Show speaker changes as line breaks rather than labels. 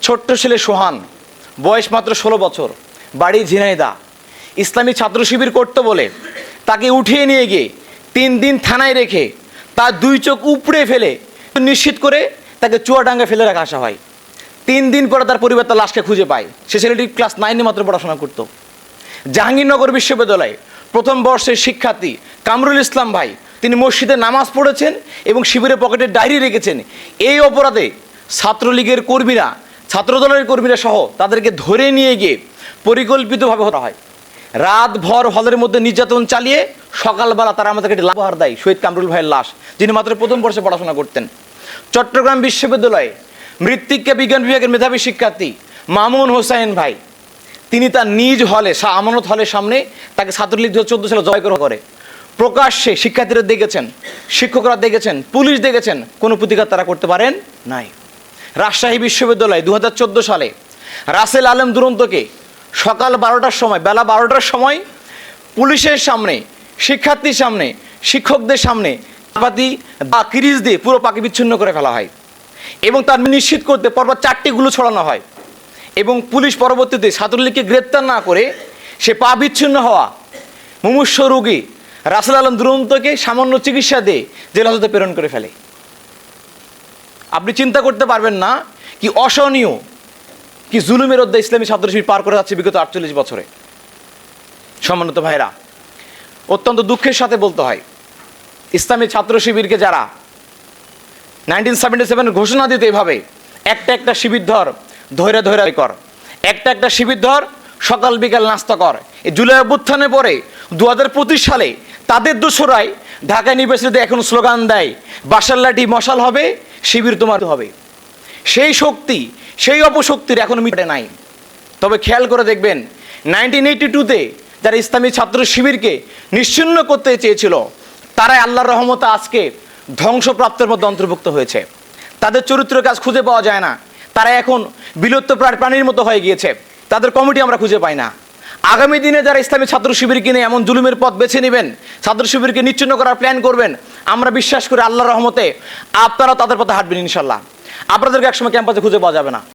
ছোট্ট ছেলে সোহান, বয়স মাত্র 16 বছর, বাড়ি ঝিনাইদহ। ইসলামী ছাত্র শিবির করতে বলে তাকে উঠিয়ে নিয়ে গিয়ে 3 দিন থানায় রেখে তার 2 চোখ উপড়ে ফেলে নিশ্চিত করে তাকে চুয়াডাঙ্গা ফেলে রাখা আসা হয়। 3 দিন পরে তার পরিবার তার লাশকে খুঁজে পায়। সে ছেলেটি ক্লাস 9 মাত্র পড়াশোনা করত। জাহাঙ্গীরনগর বিশ্ববিদ্যালয়ে প্রথম বর্ষের শিক্ষার্থী কামরুল ইসলাম ভাই, তিনি মসজিদে নামাজ পড়েছেন এবং শিবিরের পকেটে ডায়েরি রেখেছেন। এই অপরাধে ছাত্রলীগের কর্মীরা, ছাত্রদলের কর্মীরা সহ তাদেরকে ধরে নিয়ে গিয়ে পরিকল্পিতভাবে হত্যা হয়। রাতভর হলের মধ্যে নির্যাতন চালিয়ে সকালবেলা তারা আমাদেরকে লাভহার দেয় শহীদ কামরুল ভাইয়ের লাশ, যিনি মাত্র প্রথম বর্ষে পড়াশোনা করতেন। চট্টগ্রাম বিশ্ববিদ্যালয়ে মৃত্তিকা বিজ্ঞান বিভাগের মেধাবী শিক্ষার্থী মামুন হোসেন ভাই, তিনি তার নিজ হলে আমানত হলের সামনে তাকে ছাত্রলীগ 2014 সালে জয় করে। প্রকাশ্যে শিক্ষার্থীরা দেখেছেন, শিক্ষকরা দেখেছেন, পুলিশ দেখেছেন, কোনো প্রতিকার তারা করতে পারেন নাই। রাজশাহী বিশ্ববিদ্যালয়ে 2014 সালে রাসেল আলম দুরন্তকে সকাল 12টার সময়, বেলা 12টার সময় পুলিশের সামনে, শিক্ষার্থীর সামনে, শিক্ষকদের সামনে কিরিচ দিয়ে পুরো পাখি বিচ্ছিন্ন করে ফেলা হয় এবং তার নিশ্চিত করতে পরপর 4টি গুলো ছড়ানো হয় এবং পুলিশ পরবর্তীতে ছাত্রলীগকে গ্রেপ্তার না করে সে পা বিচ্ছিন্ন হওয়া মুমূর্ষ রোগী রাসেল আলম দুরন্তকে সামান্য চিকিৎসা দিয়ে জেল হাজতে প্রেরণ করে ফেলে। আপনি চিন্তা করতে পারবেন না কি অসহনীয়, কি জুলুমের অধ্যায় ইসলামী ছাত্র শিবির পার করে যাচ্ছে বিগত 48 বছরে। সম্মানিত ভাইরা, অত্যন্ত দুঃখের সাথে বলতে হয়, ইসলামী ছাত্র শিবিরকে যারা 1977 ঘোষণা দিতে এভাবে একটা শিবির ধর, ধৈর্য কর, একটা শিবির ধর, সকাল বিকাল নাস্তা কর। এই জুলাই অভ্যুত্থানের পরে 2025 সালে তাদের দোসরাই ঢাকা ইউনিভার্সিটিতে এখন স্লোগান দেয়, বাসার লাঠি মশাল হবে, শিবির তোমার হবে। সেই শক্তি, সেই অপশক্তির এখনো মিটে নাই। তবে খেয়াল করে দেখবেন 1982-তে যারা ইসলামী ছাত্র শিবিরকে নিশ্চিহ্ন করতে চেয়েছিল, তারাই আল্লাহর রহমতে আজকে ধ্বংসপ্রাপ্তের মধ্যে অন্তর্ভুক্ত হয়েছে। তাদের চরিত্রের কাজ খুঁজে পাওয়া যায় না, তারা এখন বিলুপ্ত প্রাণীর মতো হয়ে গিয়েছে। তাদের কমিটি আমরা খুঁজে পাই না। আগামী দিনে যারা ইসলামী ছাত্র শিবিরকে নিয়ে এমন জুলুমের পথ বেছে নেবেন, ছাত্র শিবিরকে নিচ্ছিন্ন করার প্ল্যান করবেন, আমরা বিশ্বাস করি আল্লাহর রহমতে আপনারা তাদের পথে হাঁটবেন ইনশাল্লাহ। আপনাদেরকে একসময় ক্যাম্পাসে খুঁজে পাওয়া যাবে না।